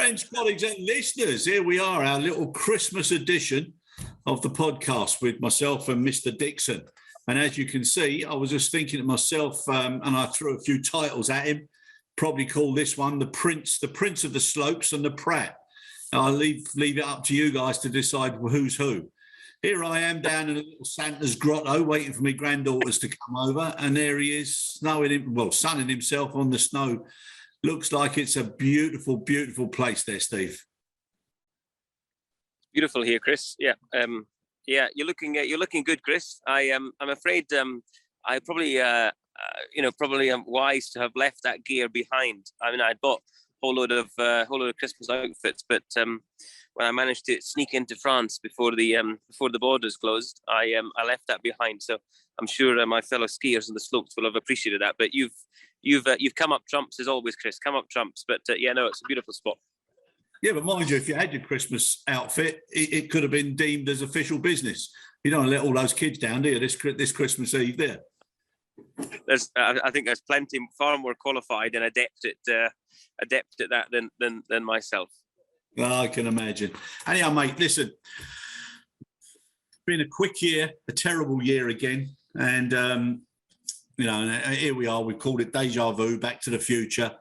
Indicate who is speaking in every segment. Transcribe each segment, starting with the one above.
Speaker 1: Friends, colleagues and listeners, here we are, our little Christmas edition of the podcast with myself and Mr. Dickson. And as you can see, I was just thinking to myself, and I threw a few titles at him, probably call this one the Prince of the Slopes and the Prat. I'll leave it up to you guys to decide who's who. Here I am down in a little Santa's Grotto waiting for my granddaughters to come over, and there he is, sunning himself on the snow. Looks like it's a beautiful, beautiful place there, Steve.
Speaker 2: Beautiful here, Chris. Yeah, you're looking good, Chris. I'm afraid I probably am wise to have left that gear behind. I mean, I bought a whole load of Christmas outfits, but when I managed to sneak into France before the borders closed, I left that behind. So I'm sure my fellow skiers on the slopes will have appreciated that. But you've come up trumps as always, Chris. Come up trumps. But it's a beautiful spot.
Speaker 1: Yeah, but mind you, if you had your Christmas outfit, it could have been deemed as official business. You don't let all those kids down, do you, this Christmas Eve there?
Speaker 2: I think there's plenty far more qualified and adept at that than myself.
Speaker 1: I can imagine. Anyhow, mate, listen, it's been a quick year, a terrible year again. And, here we are. We've called it deja vu, back to the future,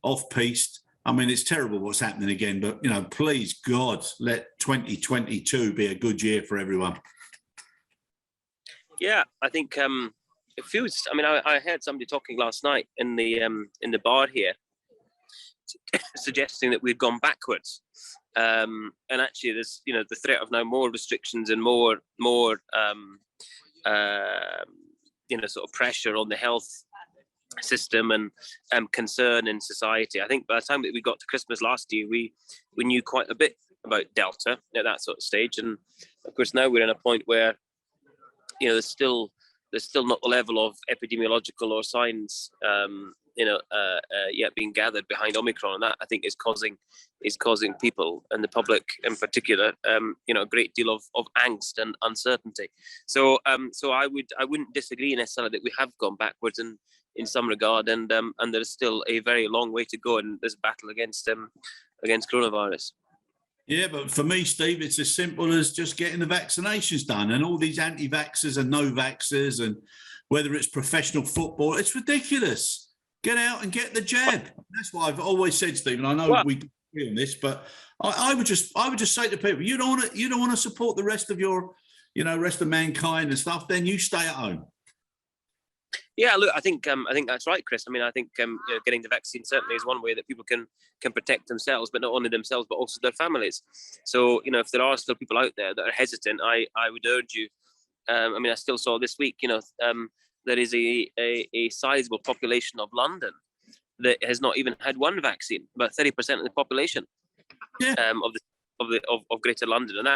Speaker 1: off-piste. I mean, it's terrible what's happening again. But, please, God, let 2022 be a good year for everyone.
Speaker 2: Yeah, I think it feels... I mean, I heard somebody talking last night in the bar here, suggesting that we'd gone backwards, and actually there's the threat of now more restrictions and more sort of pressure on the health system and concern in society. I think by the time that we got to Christmas last year, we knew quite a bit about Delta at that sort of stage, and of course now we're in a point where there's still not the level of epidemiological or science yet being gathered behind Omicron, and that I think is causing people and the public in particular a great deal of angst and uncertainty. So I wouldn't disagree necessarily that we have gone backwards in some regard, and there's still a very long way to go in this battle against coronavirus.
Speaker 1: Yeah, but for me, Steve, it's as simple as just getting the vaccinations done, and all these anti-vaxxers and no-vaxxers, and whether it's professional football, it's ridiculous. Get out and get the jab. That's what I've always said, Stephen. I know we agree on this, but I would just say to people, you don't want to support the rest of your, rest of mankind and stuff, then you stay at home.
Speaker 2: Yeah, look, I think that's right, Chris. I mean, I think getting the vaccine certainly is one way that people can protect themselves, but not only themselves, but also their families. So, if there are still people out there that are hesitant, I would urge you. I still saw this week, there is a sizable population of London that has not even had one vaccine, about 30% of the population of Greater London, and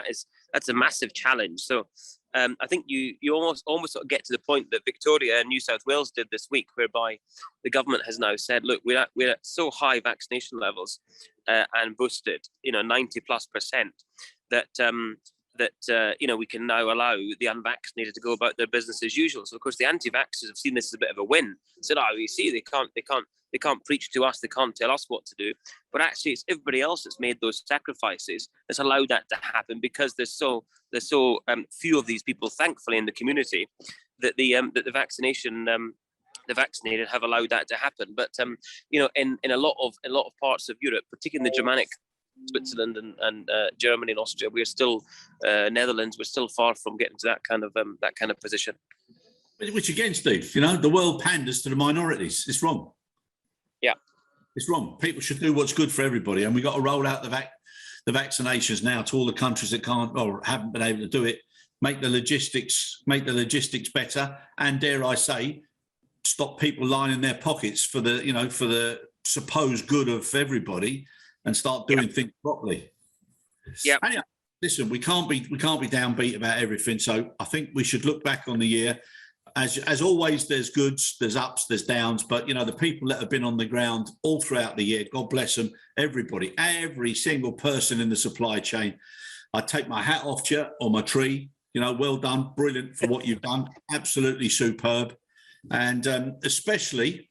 Speaker 2: that's a massive challenge. So I think you almost sort of get to the point that Victoria and New South Wales did this week, whereby the government has now said, look, we're at so high vaccination levels and boosted, 90+% that we can now allow the unvaccinated to go about their business as usual. So of course the anti-vaxxers have seen this as a bit of a win. Said, you see, they can't preach to us, they can't tell us what to do. But actually it's everybody else that's made those sacrifices that's allowed that to happen, because there's so few of these people, thankfully, in the community, that the vaccinated have allowed that to happen. But in a lot of parts of Europe, particularly in the Germanic, Switzerland and Germany and Austria, we're still Netherlands. We're still far from getting to that kind of position.
Speaker 1: Which again, Steve, the world panders to the minorities. It's wrong.
Speaker 2: Yeah,
Speaker 1: it's wrong. People should do what's good for everybody, and we got to roll out the vaccinations now to all the countries that can't or haven't been able to do it. Make the logistics better, and dare I say, stop people lining their pockets for the supposed good of everybody, and start doing things properly.
Speaker 2: Yeah.
Speaker 1: Anyway, listen, we can't be downbeat about everything. So I think we should look back on the year. As always, there's goods, there's ups, there's downs. But the people that have been on the ground all throughout the year, God bless them, everybody, every single person in the supply chain. I take my hat off to you on my tree. Well done, brilliant for what you've done, absolutely superb, and especially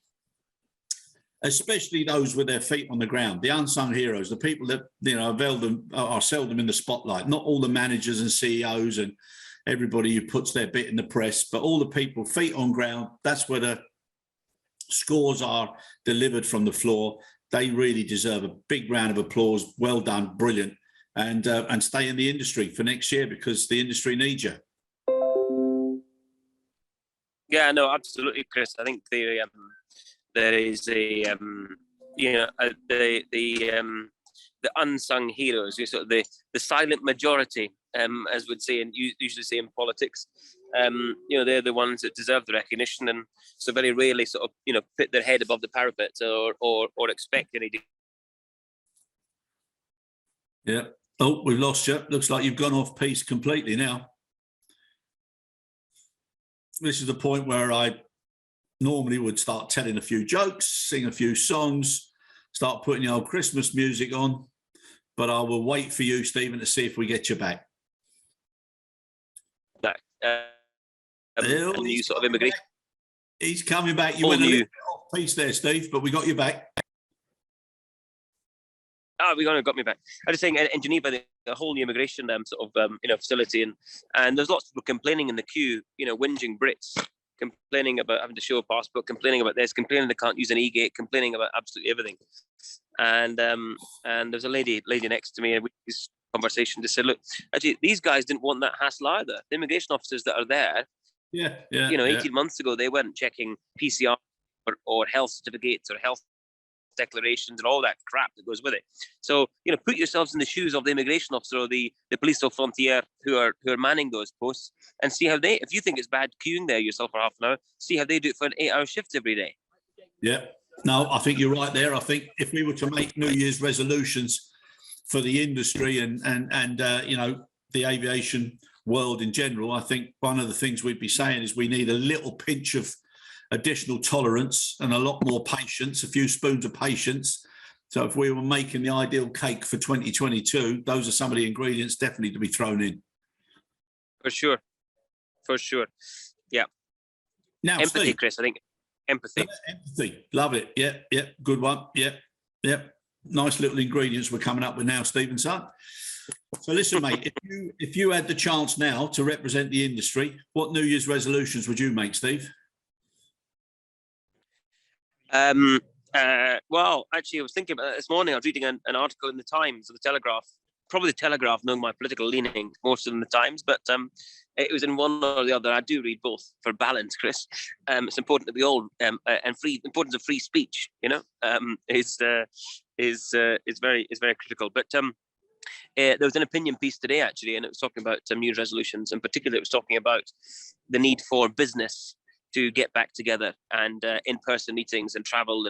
Speaker 1: especially those with their feet on the ground, the unsung heroes, the people that, are seldom in the spotlight. Not all the managers and CEOs and everybody who puts their bit in the press, but all the people, feet on ground. That's where the scores are delivered from the floor. They really deserve a big round of applause. Well done, brilliant, and stay in the industry for next year, because the industry needs you.
Speaker 2: Yeah, no, absolutely, Chris. I think there is a the unsung heroes, sort of the silent majority, as would say, and usually say in politics. They're the ones that deserve the recognition, and so very rarely sort of put their head above the parapet or expect any.
Speaker 1: Yeah. Oh, we've lost you. Looks like you've gone off piece completely now. This is the point where I normally would start telling a few jokes, sing a few songs, start putting the old Christmas music on, but I will wait for you, Stephen, to see if we get you back.
Speaker 2: A new sort of immigration.
Speaker 1: He's coming back. You went a little bit off piece there, Steve, but we got you back.
Speaker 2: We got me back. I was saying in Geneva, the whole new immigration facility, and there's lots of people complaining in the queue, whinging Brits, complaining about having to show a passport, complaining about this, complaining they can't use an e-gate, complaining about absolutely everything. And there's a lady next to me, and we had this conversation to say, look, actually, these guys didn't want that hassle either. The immigration officers that are there, 18 months ago, they weren't checking PCR or health certificates or health declarations and all that crap that goes with it. So, put yourselves in the shoes of the immigration officer or the police au frontière who are manning those posts, and see how they, if you think it's bad queuing there yourself for half an hour, see how they do it for an 8-hour shift every day.
Speaker 1: Yeah. No, I think you're right there. I think if we were to make New Year's resolutions for the industry and the aviation world in general, I think one of the things we'd be saying is we need a little pinch of additional tolerance and a lot more patience, a few spoons of patience. So if we were making the ideal cake for 2022, those are some of the ingredients definitely to be thrown in. For sure.
Speaker 2: Yeah.
Speaker 1: Now,
Speaker 2: empathy,
Speaker 1: Steve,
Speaker 2: Chris, I think empathy.
Speaker 1: Love it. Yeah. Good one. Yeah. Nice little ingredients we're coming up with now, Stephen, son. So listen, mate, if you had the chance now to represent the industry, what New Year's resolutions would you make, Steve?
Speaker 2: Well, actually, I was thinking about it this morning. I was reading an article in the Times or the Telegraph, probably the Telegraph, knowing my political leaning more so than the Times, but it was in one or the other. I do read both for balance, Chris. It's important that we all importance of free speech, is very critical. But there was an opinion piece today, actually, and it was talking about New Year's resolutions. In particular, it was talking about the need for business to get back together and in-person meetings and travel,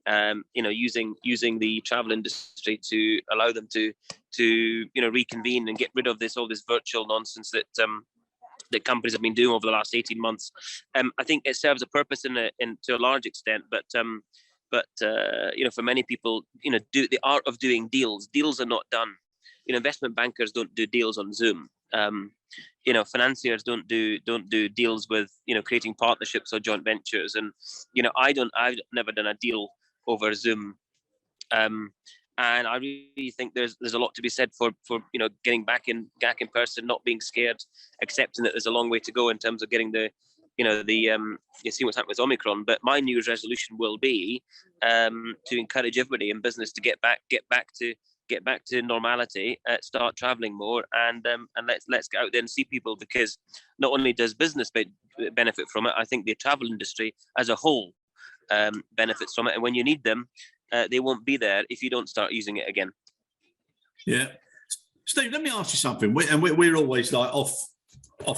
Speaker 2: and using the travel industry to allow them to reconvene and get rid of all this virtual nonsense that companies have been doing over the last 18 months. I think it serves a purpose to a large extent, but for many people, do the art of doing deals. Deals are not done. Investment bankers don't do deals on Zoom. Financiers don't do deals with creating partnerships or joint ventures, and I've never done a deal over Zoom, and I really think there's a lot to be said for getting back in person, not being scared, accepting that there's a long way to go in terms of getting you see what's happening with Omicron. But my New Year's resolution will be to encourage everybody in business to get back to normality, start traveling more, and let's get out there and see people, because not only does business benefit from it, I think the travel industry as a whole benefits from it. And when you need them, they won't be there if you don't start using it again.
Speaker 1: Yeah. Steve, let me ask you something. We're always like off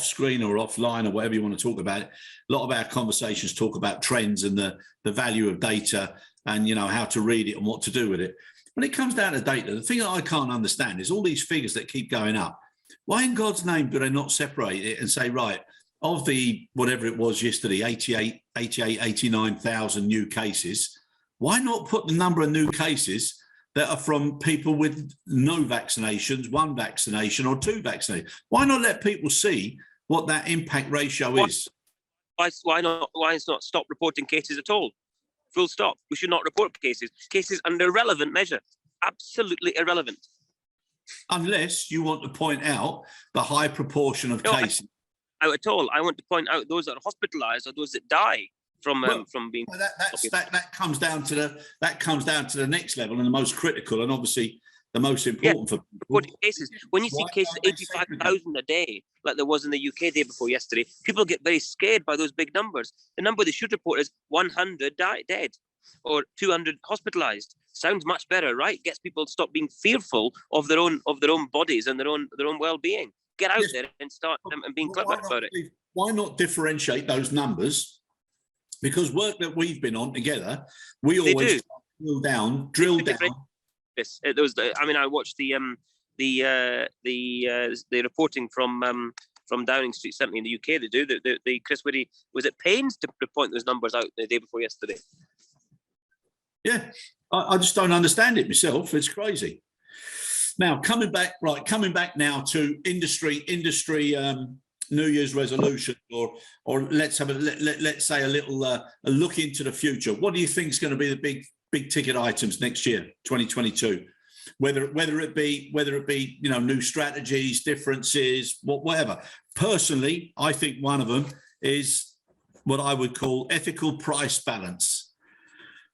Speaker 1: screen or offline or whatever you want to talk about. A lot of our conversations talk about trends and the value of data and how to read it and what to do with it. When it comes down to data, the thing that I can't understand is all these figures that keep going up. Why in God's name do they not separate it and say, right, of the, whatever it was yesterday, 89,000 new cases, why not put the number of new cases that are from people with no vaccinations, one vaccination or two vaccinations? Why not let people see what that impact ratio is?
Speaker 2: Why not? Why is not stop reporting cases at all? Full stop. We should not report cases. Cases are an irrelevant measure. Absolutely irrelevant.
Speaker 1: Unless you want to point out the high proportion of cases.
Speaker 2: Out at all. I want to point out those that are hospitalised or those that die from being.
Speaker 1: Well, that comes down to the next level and the most critical, and obviously the most important for people.
Speaker 2: Cases. When you see cases 85,000 a day, like there was in the UK day before yesterday, people get very scared by those big numbers. The number they should report is 100 dead or 200 hospitalised. Sounds much better, right? Gets people to stop being fearful of their own bodies and their own well-being. Get out there and start and being clever about it.
Speaker 1: Why not differentiate those numbers? Because work that we've been on together, we always drill down. I watched the reporting from Downing Street, certainly in the UK. They do. The Chris Whitty was at pains to point those numbers out the day before yesterday. Yeah, I just don't understand it myself. It's crazy. Now coming back now to industry New Year's resolution, or let's say a little a look into the future. What do you think is going to be the big ticket items next year, 2022? Whether it be new strategies, differences, whatever. Personally, I think one of them is what I would call ethical price balance.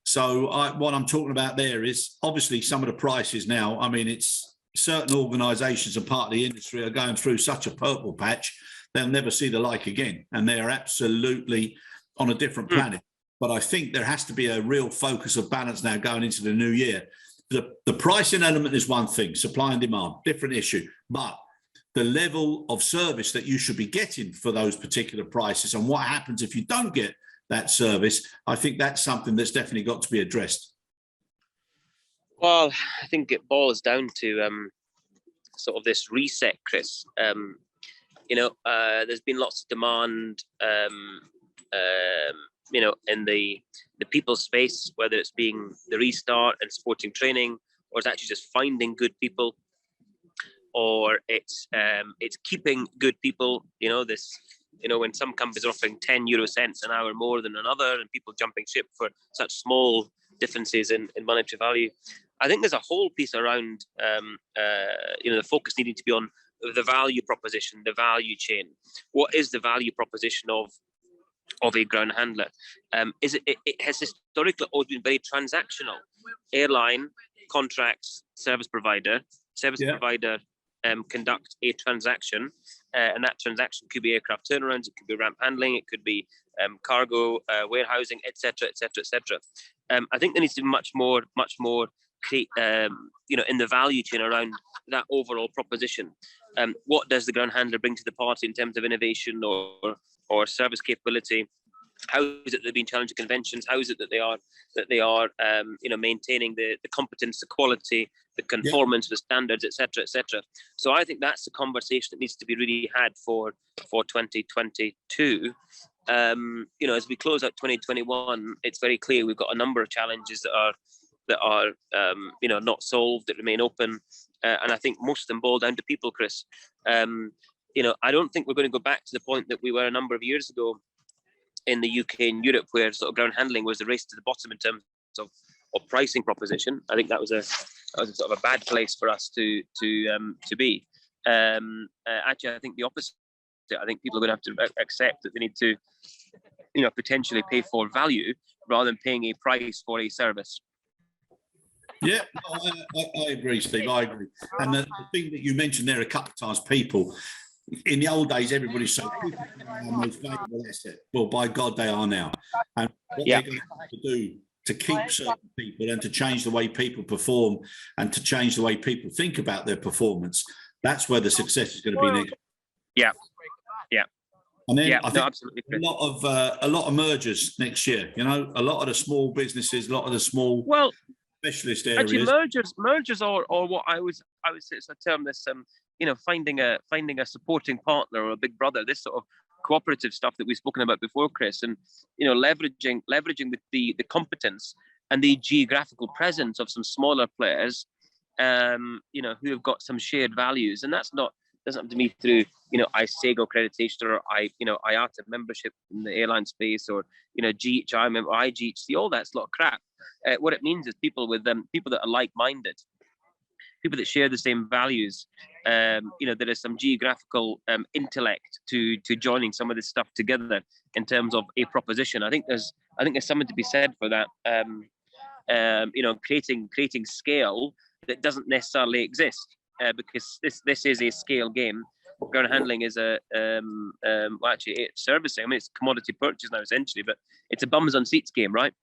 Speaker 1: So what I'm talking about there is obviously some of the prices now. I mean, it's certain organisations and part of the industry are going through such a purple patch, they'll never see the like again. And they're absolutely on a different planet. But I think there has to be a real focus of balance now going into the new year. The pricing element is one thing, supply and demand, different issue. But the level of service that you should be getting for those particular prices and what happens if you don't get that service, I think that's something that's definitely got to be addressed.
Speaker 2: Well, I think it boils down to sort of this reset, Chris. There's been lots of demand, in the people space, whether it's being the restart and supporting training, or it's actually just finding good people, or it's keeping good people. When some companies are offering 10 euro cents an hour more than another, and people jumping ship for such small differences in monetary value. I think there's a whole piece around, the focus needing to be on the value proposition, the value chain. What is the value proposition of a ground handler? It has historically always been very transactional. Airline, contracts, service provider conduct a transaction, and that transaction could be aircraft turnarounds, it could be ramp handling, it could be cargo, warehousing, etc. I think there needs to be much more in the value chain around that overall proposition. What does the ground handler bring to the party in terms of innovation or service capability? How is it they've been challenging conventions? How is it that they are maintaining the competence, the quality, the conformance with standards, etc. So I think that's the conversation that needs to be really had for 2022. As we close out 2021, it's very clear we've got a number of challenges that are not solved, that remain open, and I think most of them boil down to people, Chris. I don't think we're going to go back to the point that we were a number of years ago in the UK and Europe, where sort of ground handling was the race to the bottom in terms of pricing proposition. I think that was a sort of a bad place for us to be. Actually, I think the opposite. I think people are going to have to accept that they need to, potentially pay for value rather than paying a price for a service.
Speaker 1: Yeah, I agree, Steve. I agree. And the thing that you mentioned there a couple of times, people. In the old days, everybody's so people are our most valuable asset. Well, by God, they are now. And what they're going to have to do to keep certain people and to change the way people perform and to change the way people think about their performance, that's where the success is going to be next.
Speaker 2: Yeah.
Speaker 1: And then I think absolutely a lot of mergers next year. A lot of the small businesses, a lot of the small specialist areas.
Speaker 2: Actually, mergers are what I would say it's a term this finding a supporting partner or a big brother, this sort of cooperative stuff that we've spoken about before, Chris, and leveraging the competence and the geographical presence of some smaller players, who have got some shared values, and that's not doesn't have to be through, ISAGO accreditation or IATA membership in the airline space, or GHI member, IGHC, all that's a lot of crap. What it means is people that are like-minded, people that share the same values. There is some geographical intellect to joining some of this stuff together in terms of a proposition. I think there's something to be said for that. Creating scale that doesn't necessarily exist, because this is a scale game. Ground handling is actually it's servicing. I mean, it's commodity purchase now essentially, but it's a bums on seats game, right?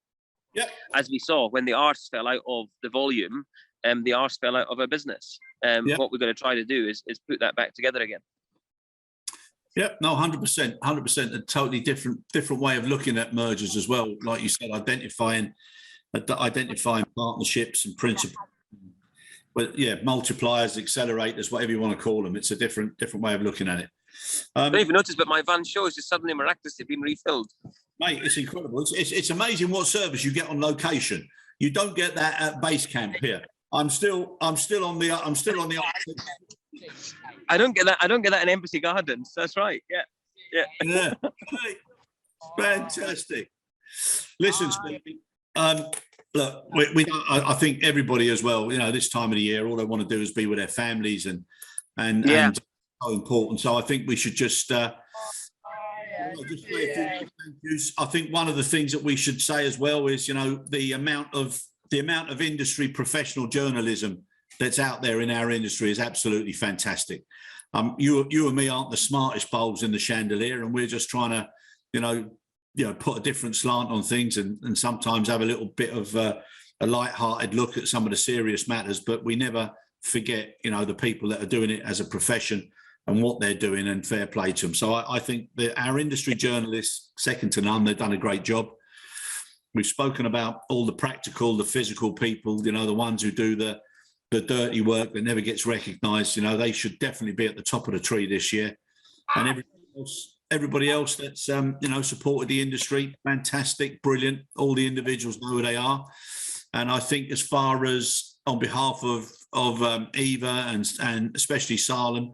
Speaker 1: Yeah.
Speaker 2: As we saw when the arse fell out of the volume, the arse fell out of our business. What we're going to try to do is put that back together again.
Speaker 1: Yeah, no, 100%, a totally different way of looking at mergers as well. Like you said, identifying partnerships and principles. But yeah, multipliers, accelerators, whatever you want to call them. It's a different way of looking at it.
Speaker 2: I don't even notice, but my van show has just suddenly miraculously been refilled.
Speaker 1: Mate, it's incredible. It's amazing what service you get on location. You don't get that at base camp here. I'm still on the.
Speaker 2: I don't get that in Embassy Gardens. That's right. Yeah.
Speaker 1: Fantastic. Listen, Stevie, look, I think everybody as well, this time of the year, all they want to do is be with their families and so important. So I think we should just say a few thank yous. I think one of the things that we should say as well is, the amount of industry professional journalism that's out there in our industry is absolutely fantastic. You and me aren't the smartest bulbs in the chandelier, and we're just trying to, put a different slant on things and sometimes have a little bit of a light-hearted look at some of the serious matters, but we never forget, the people that are doing it as a profession and what they're doing, and fair play to them. So I think that our industry journalists, second to none, they've done a great job. We've spoken about all the practical, the physical people, the ones who do the dirty work that never gets recognised. They should definitely be at the top of the tree this year. And everybody else that's supported the industry, fantastic, brilliant. All the individuals know who they are. And I think as far as on behalf of Eva and especially Salem,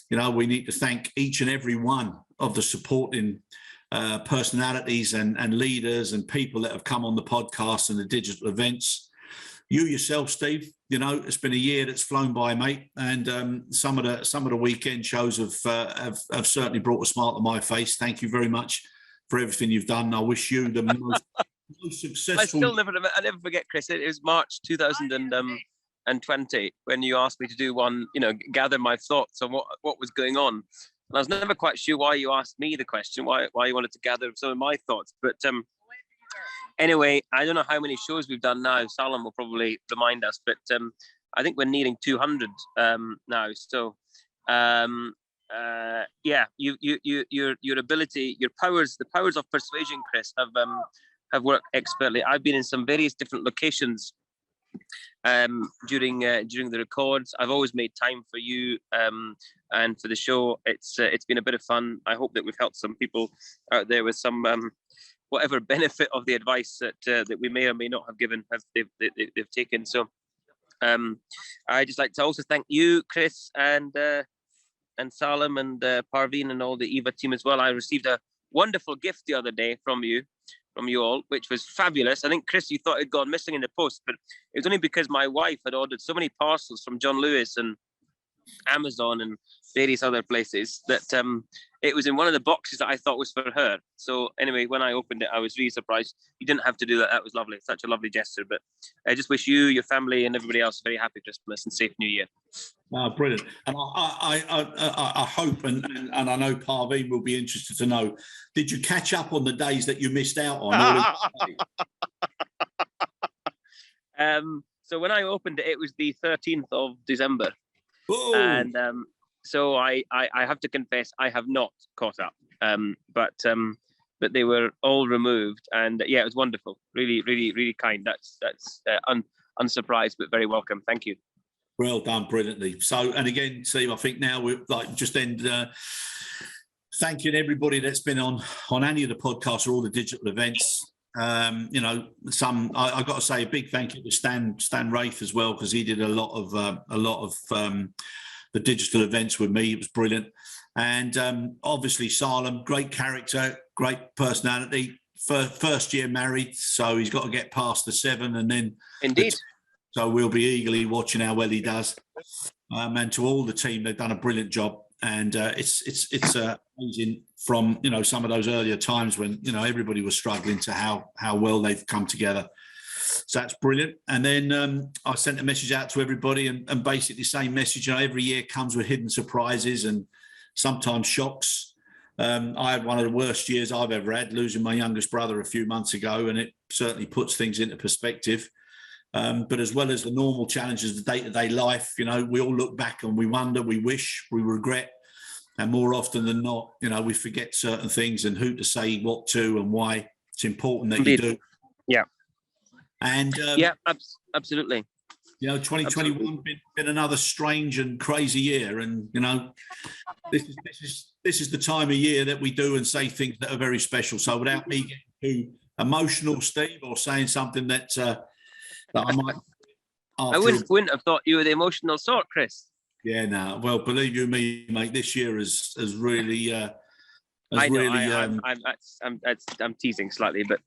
Speaker 1: we need to thank each and every one of the supporting personalities and leaders and people that have come on the podcast and the digital events. You yourself, Steve, it's been a year that's flown by, mate, and some of the weekend shows have certainly brought a smile to my face. Thank you very much for everything you've done. I wish you the most successful.
Speaker 2: I never forget, Chris. It was March 2020 when you asked me to do one, gather my thoughts on what was going on. And I was never quite sure why you asked me the question, why you wanted to gather some of my thoughts, but. Anyway, I don't know how many shows we've done now. Salem will probably remind us, but I think we're nearing 200 now. So, your ability, your powers, the powers of persuasion, Chris, have worked expertly. I've been in some various different locations during the records. I've always made time for you and for the show. It's been a bit of fun. I hope that we've helped some people out there with some. Whatever benefit of the advice that we may or may not have given, they've taken. So I just like to also thank you, Chris, and Salem and Parveen and all the Eva team as well. I received a wonderful gift the other day from you all, which was fabulous. I think, Chris, you thought it had gone missing in the post, but it was only because my wife had ordered so many parcels from John Lewis and Amazon and various other places that it was in one of the boxes that I thought was for her. So anyway, when I opened it, I was really surprised. You didn't have to do that. That was lovely. Such a lovely gesture. But I just wish you, your family, and everybody else a very happy Christmas and safe New Year.
Speaker 1: Oh, brilliant. And I hope, and I know Parveen will be interested to know, did you catch up on the days that you missed out on?
Speaker 2: So when I opened it, it was the 13th of December.
Speaker 1: Whoa.
Speaker 2: And so I have to confess I have not caught up, but they were all removed, and yeah, it was wonderful. Really, really, really kind. That's unsurprised, but very welcome. Thank you.
Speaker 1: Well done, brilliantly. So, and again, Steve, I think now we're like just end thanking everybody that's been on any of the podcasts or all the digital events. I got to say a big thank you to Stan Wraith as well, because he did a lot of the digital events with me. It was brilliant. And obviously Salem, great character, great personality. First year married, so he's got to get past the 7, and then
Speaker 2: Indeed.
Speaker 1: So we'll be eagerly watching how well he does. And to all the team, they've done a brilliant job. And it's amazing from some of those earlier times when everybody was struggling to how well they've come together. So that's brilliant. And then I sent a message out to everybody, and basically the same message. Every year comes with hidden surprises and sometimes shocks. I had one of the worst years I've ever had, losing my youngest brother a few months ago, and it certainly puts things into perspective. But as well as the normal challenges of day-to-day life, we all look back and we wonder, we wish, we regret. And more often than not, we forget certain things and who to say what to and why. It's important that
Speaker 2: Indeed.
Speaker 1: you do.
Speaker 2: Yeah.
Speaker 1: And
Speaker 2: absolutely.
Speaker 1: 2021 been another strange and crazy year. And, this is the time of year that we do and say things that are very special. So without me getting too emotional, Steve, or saying something that I might.
Speaker 2: I wouldn't have thought you were the emotional sort, Chris.
Speaker 1: Yeah, no. Well, believe you me, mate, this year has really.
Speaker 2: I know. I'm teasing slightly, but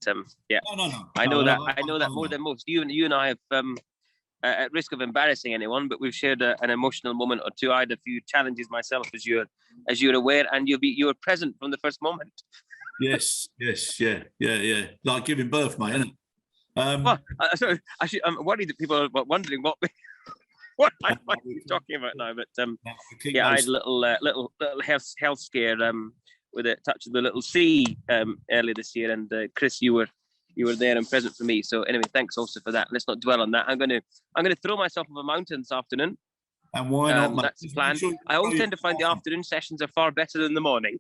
Speaker 2: yeah.
Speaker 1: No.
Speaker 2: I know that more than most. You and I have, at risk of embarrassing anyone, but we've shared an emotional moment or two. I had a few challenges myself, as you're aware, and you were present from the first moment.
Speaker 1: Yes, yeah. Like giving birth, mate, isn't it?
Speaker 2: Well, actually, I'm worried that people are wondering what I'm talking about now. But I had a little health scare with a touch of the little C earlier this year, and Chris, you were there and present for me. So anyway, thanks also for that. Let's not dwell on that. I'm going to throw myself off a mountain this afternoon.
Speaker 1: And why not, mate?
Speaker 2: That's the plan. I always tend to find the afternoon sessions are far better than the morning.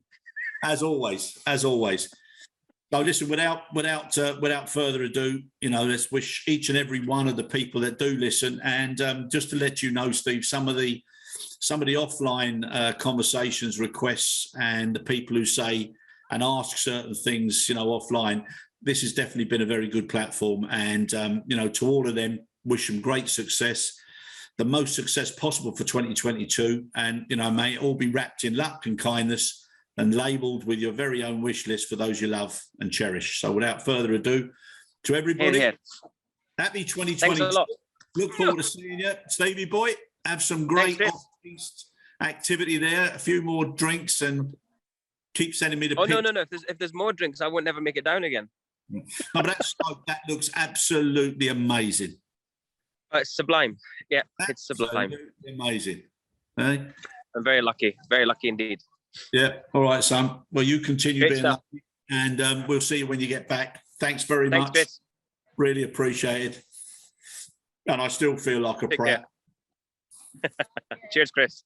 Speaker 2: As always.
Speaker 1: So listen, without further ado, let's wish each and every one of the people that do listen, and just to let you know, Steve, some of the offline conversations, requests, and the people who say and ask certain things, offline. This has definitely been a very good platform, and to all of them, wish them great success, the most success possible for 2022, and may it all be wrapped in luck and kindness, and labelled with your very own wish list for those you love and cherish. So without further ado, to everybody, happy 2022.
Speaker 2: Thanks a lot.
Speaker 1: Look forward to seeing you. Stevie boy, have some great off-piste activity there, a few more drinks, and keep sending me the pictures.
Speaker 2: No. If there's more drinks, I won't never make it down again.
Speaker 1: No, but that looks absolutely amazing.
Speaker 2: It's sublime. Yeah, it's sublime.
Speaker 1: Amazing. Eh?
Speaker 2: I'm very lucky indeed.
Speaker 1: Yeah. All right, son. Well, you continue
Speaker 2: Great
Speaker 1: being
Speaker 2: stuff.
Speaker 1: lucky, and we'll see you when you get back. Thanks very much.
Speaker 2: Chris.
Speaker 1: Really appreciated. And I still feel like a pro.
Speaker 2: Cheers, Chris.